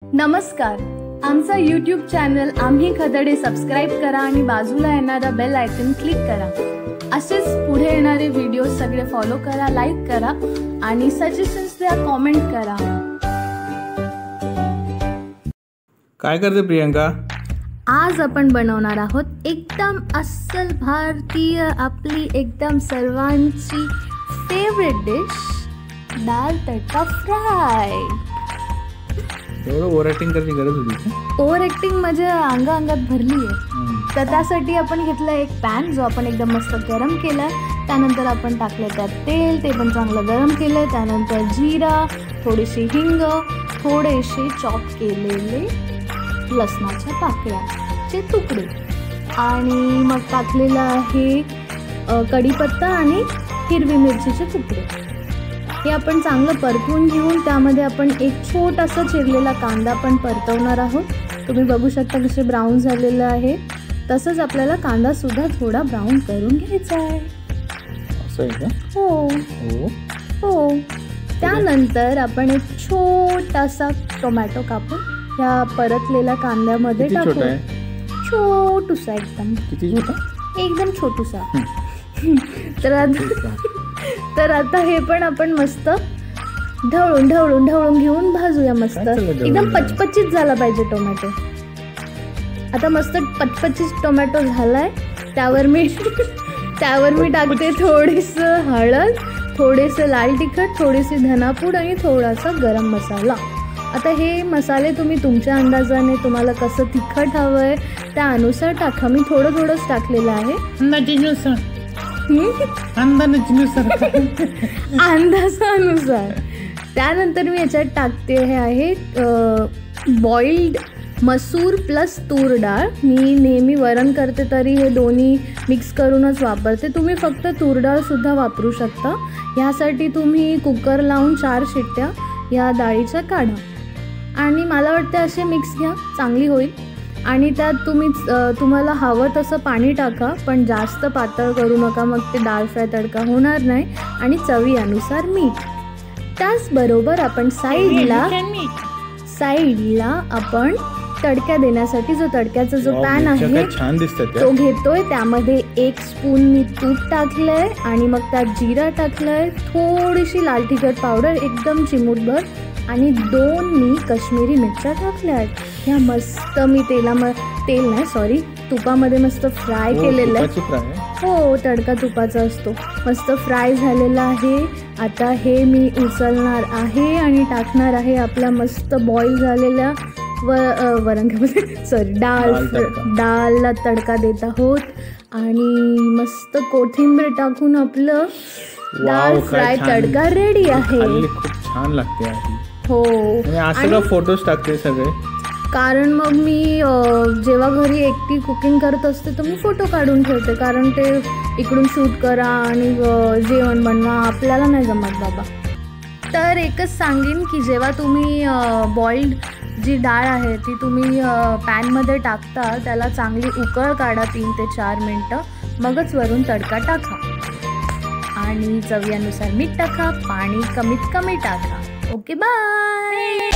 नमस्कार, आमचा YouTube channel आम्ही खदडे सबस्क्राइब करा आणि बाजूला येणारा बेल आयकॉन क्लिक करा। असेच पुढे येणारे व्हिडिओ सगळे फॉलो करा, लाईक करा आणि सजेशन्स द्या, कमेंट करा। काय करते प्रियंका? आज आपण बनवणार आहोत एकदम अस्सल भारतीय, आपली एकदम सर्वांची फेवरेट डिश, दाल तडका फ्राय। एवढं ओव्हर ॲक्टिंग करण्याची गरज होती? ओव्हर ॲक्टिंग माझ्या अंगात भरली आहे। तर त्यासाठी आपण घेतला एक पॅन जो आपण एकदम मस्त गरम केला। त्यानंतर आपण टाकले त्यात तेल, ते पण चांगलं गरम केलं। त्यानंतर जिरा, थोडीशी हिंग, थोडेसे चॉप केलेले लसणाच्या पाकळ्याचे तुकडे आणि मग टाकलेला आहे कढीपत्ता आणि हिरवी मिरचीचे तुकडे। हे आपण चांगलं परतवून घेऊन त्यामध्ये आपण एक छोटासा चिरलेला कांदा पण परतवणार आहोत। तुम्ही बघू शकता कसे ब्राऊन झालेलं आहे। तसंच आपल्याला कांदा सुद्धा थोडा ब्राऊन करून घ्यायचा आहे। असं आहे का? हो हो हो। त्यानंतर आपण एक छोटासा टोमॅटो कापून ह्या परतलेल्या कांद्यामध्ये टाकू। छोटूसा एकदम। किती छोटा? एकदम छोटूसा। तर आता हे पण आपण मस्त ढवळून घेऊन भाजूया। मस्त एकदम पचपचीत झाला पाहिजे टोमॅटो। आता मस्त पचपचीत टोमॅटो झालाय। त्यावर मी टाकते थोडीसं हळद, थोडेसे लाल तिखट, थोडीशी धनापूड आणि थोडासा गरम मसाला। आता हे मसाले तुम्ही तुमच्या अंदाजाने, तुम्हाला कसं तिखट हवंय त्यानुसार टाका। मी थोडंच टाकलेलं आहे, अंदाजानुसार। त्यानंतर मी याच्यात टाकते हे आहे बॉइल्ड मसूर प्लस तूर डाळ। मी नेहमी वरण करते तरी हे दोन्ही मिक्स करूनच वापरते। तुम्ही फक्त तूर डाळ सुद्धा वापरू शकता। ह्यासाठी तुम्ही कुकर लावून 4 शिट्ट्या या डाळीच्या काढा आणि मला वाटते असे मिक्स घ्या, चांगली होईल। आणि त्यात तुम्हाला हवं तसं पाणी टाका, पण जास्त पातळ करू नका, मग ते दाल फ्राय तडका होणार नाही। आणि चवीनुसार मीठ। त्याचबरोबर आपण साईडला आपण तडका देण्यासाठी जो तडक्याचा जो पॅन आहे तो घेतोय। त्यामध्ये 1 स्पून मी तूप टाकलंय आणि मग त्यात जिरा टाकलंय, थोडीशी लाल तिखट पावडर एकदम चिमूटभर आणि 2 मी काश्मीरी मिरच्या टाकल्या आहेत। ह्या मस्त मी तुपामध्ये मस्त फ्राय केलेलं आहे। हो, तडका तुपाचा असतो। मस्त फ्राय झालेला आहे। आता हे मी उचलणार आहे आणि टाकणार आहे आपल्या मस्त बॉईल झालेल्या डालला तडका देत आहोत आणि मस्त कोथिंबीर टाकून आपलं दाल फ्राय तडका रेडी आहे। खूप छान लागते। हो, आणि फोटोज टाकते सगळे, कारण मग मी जेव्हा घरी एकटी कुकिंग करत असते तर मी फोटो काढून ठेवते, कारण ते इकडून शूट करा आणि जेवण बनवा आपल्याला नाही जमत बाबा। तर एकच सांगेन की जेव्हा तुम्ही बॉइल्ड जी डाळ आहे ती तुम्ही पॅनमध्ये टाकता, त्याला चांगली उकळ काढा 3 ते 4 मिनटं, मगच वरून तडका टाका आणि चवीनुसार मीठ टाका, पाणी कमीत कमी टाका। Okay, bye.